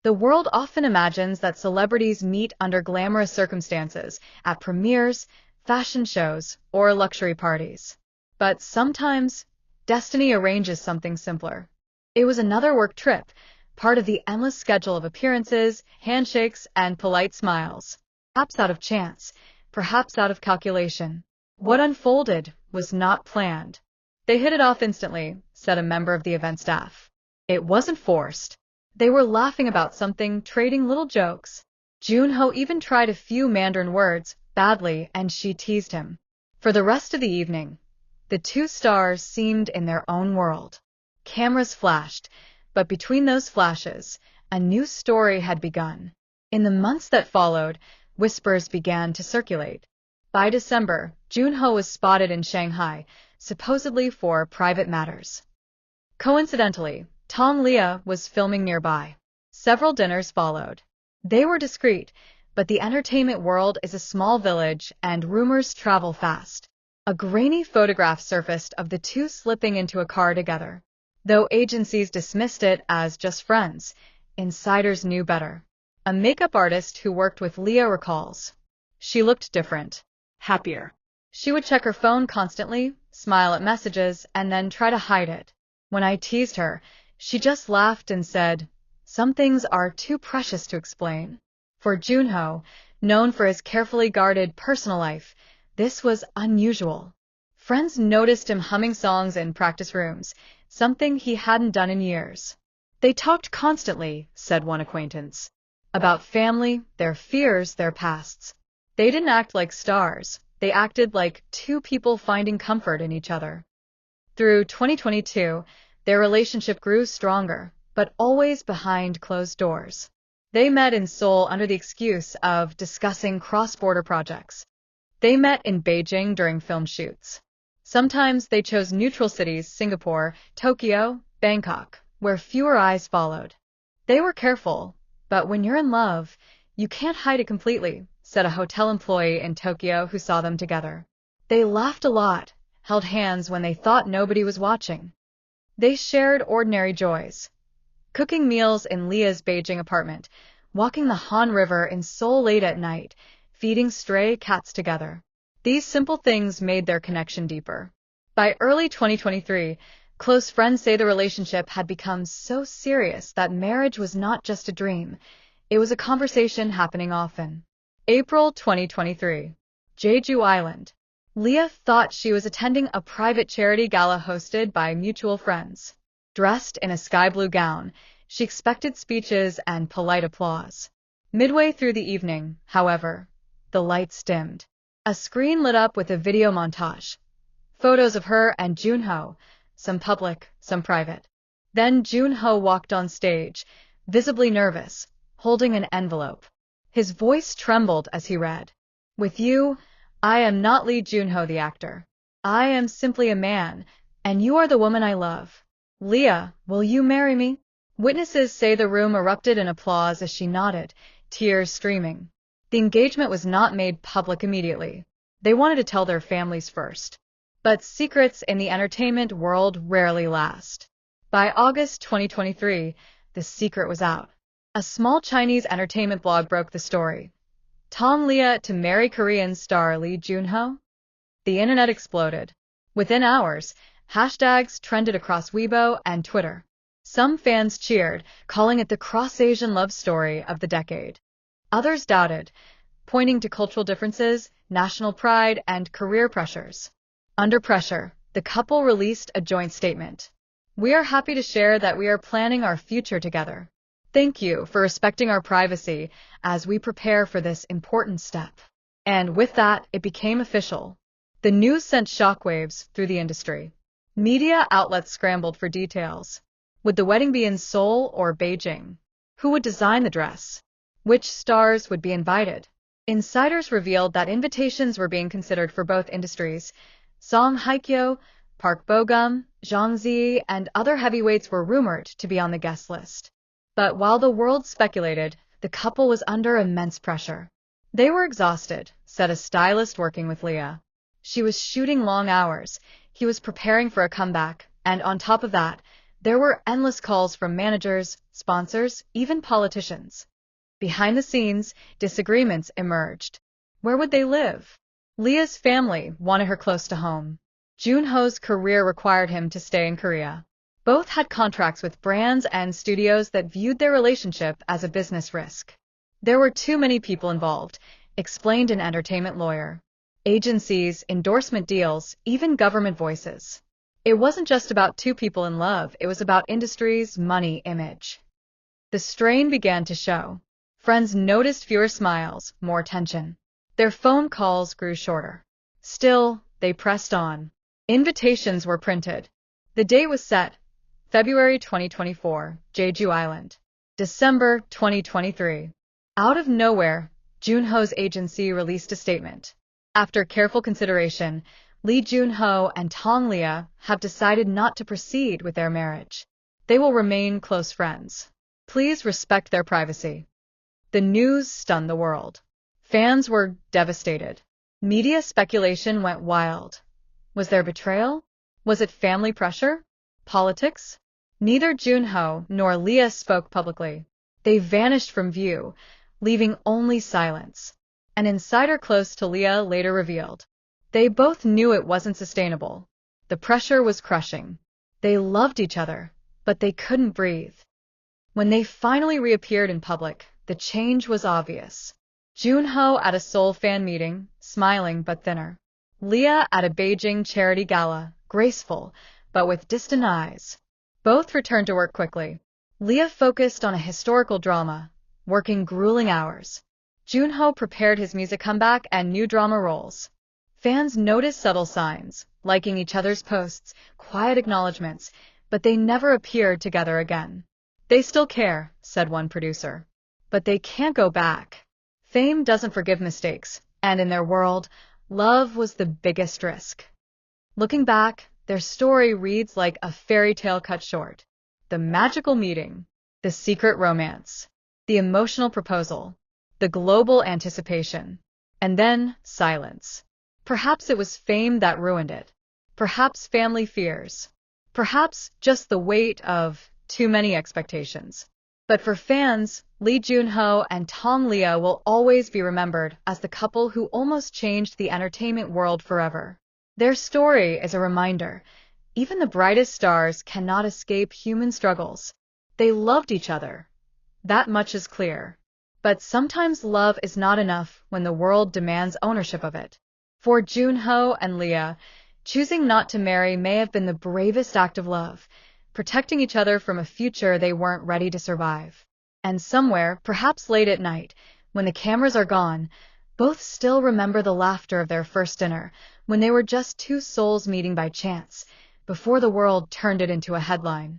The world often imagines that celebrities meet under glamorous circumstances, at premieres, fashion shows, or luxury parties. But sometimes, destiny arranges something simpler. It was another work trip, part of the endless schedule of appearances, handshakes, and polite smiles. Perhaps out of chance, perhaps out of calculation. What unfolded was not planned. They hit it off instantly, said a member of the event staff. It wasn't forced. They were laughing about something, trading little jokes. Jun-ho even tried a few Mandarin words, badly, and she teased him. For the rest of the evening, the two stars seemed in their own world. Cameras flashed, but between those flashes, a new story had begun. In the months that followed, whispers began to circulate. By December, Jun-ho was spotted in Shanghai, supposedly for private matters. Coincidentally, Tong Liya was filming nearby. Several dinners followed. They were discreet, but the entertainment world is a small village and rumors travel fast. A grainy photograph surfaced of the two slipping into a car together. Though agencies dismissed it as just friends, insiders knew better. A makeup artist who worked with Liya recalls. She looked different, happier. She would check her phone constantly, smile at messages, and then try to hide it. When I teased her, she just laughed and said, "Some things are too precious to explain." For Jun-ho, known for his carefully guarded personal life, this was unusual. Friends noticed him humming songs in practice rooms, something he hadn't done in years. They talked constantly, said one acquaintance, about family, their fears, their pasts. They didn't act like stars, they acted like two people finding comfort in each other. Through 2022, their relationship grew stronger, but always behind closed doors. They met in Seoul under the excuse of discussing cross-border projects. They met in Beijing during film shoots. Sometimes they chose neutral cities, Singapore, Tokyo, Bangkok, where fewer eyes followed. They were careful, but when you're in love, you can't hide it completely, said a hotel employee in Tokyo who saw them together. They laughed a lot, held hands when they thought nobody was watching. They shared ordinary joys. Cooking meals in Liya's Beijing apartment, walking the Han River in Seoul late at night, feeding stray cats together. These simple things made their connection deeper. By early 2023, close friends say the relationship had become so serious that marriage was not just a dream. It was a conversation happening often. April 2023. Jeju Island. Liya thought she was attending a private charity gala hosted by mutual friends. Dressed in a sky blue gown, she expected speeches and polite applause. Midway through the evening, however, the lights dimmed. A screen lit up with a video montage. Photos of her and Jun-ho, some public, some private. Then Jun-ho walked on stage, visibly nervous, holding an envelope. His voice trembled as he read, "With you, I am not Lee Jun-ho the actor. I am simply a man, and you are the woman I love. Liya, will you marry me?" Witnesses say the room erupted in applause as she nodded, tears streaming. The engagement was not made public immediately. They wanted to tell their families first. But secrets in the entertainment world rarely last. By August 2023, the secret was out. A small Chinese entertainment blog broke the story. Tong Liya to marry Korean star Lee Jun-ho? The internet exploded. Within hours, hashtags trended across Weibo and Twitter. Some fans cheered, calling it the cross-Asian love story of the decade. Others doubted, pointing to cultural differences, national pride, and career pressures. Under pressure, the couple released a joint statement. "We are happy to share that we are planning our future together. Thank you for respecting our privacy as we prepare for this important step." And with that, it became official. The news sent shockwaves through the industry. Media outlets scrambled for details. Would the wedding be in Seoul or Beijing? Who would design the dress? Which stars would be invited? Insiders revealed that invitations were being considered for both industries. Song Hye-kyo, Park Bo-gum, Zhang Ziyi, and other heavyweights were rumored to be on the guest list. But while the world speculated, the couple was under immense pressure. They were exhausted, said a stylist working with Liya. She was shooting long hours, he was preparing for a comeback, and on top of that, There were endless calls from managers, sponsors, even politicians. Behind the scenes, disagreements emerged. Where would they live? Lia's family wanted her close to home. Jun-ho's career required him to stay in Korea. Both had contracts with brands and studios that viewed their relationship as a business risk. There were too many people involved, explained an entertainment lawyer. Agencies, endorsement deals, even government voices. It wasn't just about two people in love, it was about industries, money, image. The strain began to show. Friends noticed fewer smiles, more tension. Their phone calls grew shorter. Still, they pressed on. Invitations were printed. The date was set. February 2024, Jeju Island. December 2023. Out of nowhere, Jun-ho's agency released a statement. After careful consideration, Lee Jun-ho and Tong Liya have decided not to proceed with their marriage. They will remain close friends. Please respect their privacy. The news stunned the world. Fans were devastated. Media speculation went wild. Was there betrayal? Was it family pressure? Politics? Neither Jun-ho nor Liya spoke publicly. They vanished from view, leaving only silence. An insider close to Liya later revealed. They both knew it wasn't sustainable. The pressure was crushing. They loved each other, but they couldn't breathe. When they finally reappeared in public, the change was obvious. Jun-ho at a Seoul fan meeting, smiling but thinner. Liya at a Beijing charity gala, graceful, but with distant eyes. Both returned to work quickly. Liya focused on a historical drama, working grueling hours. Jun-ho prepared his music comeback and new drama roles. Fans noticed subtle signs, liking each other's posts, quiet acknowledgments, but they never appeared together again. They still care, said one producer. But they can't go back. Fame doesn't forgive mistakes, and in their world, love was the biggest risk. Looking back, their story reads like a fairy tale cut short. The magical meeting, the secret romance, the emotional proposal, the global anticipation, and then silence. Perhaps it was fame that ruined it. Perhaps family fears. Perhaps just the weight of too many expectations. But for fans, Lee Jun-ho and Tong Liya will always be remembered as the couple who almost changed the entertainment world forever. Their story is a reminder. Even the brightest stars cannot escape human struggles. They loved each other. That much is clear. But sometimes love is not enough when the world demands ownership of it. For Jun-ho and Liya, choosing not to marry may have been the bravest act of love, protecting each other from a future they weren't ready to survive. And somewhere, perhaps late at night, when the cameras are gone, both still remember the laughter of their first dinner, when they were just two souls meeting by chance, before the world turned it into a headline.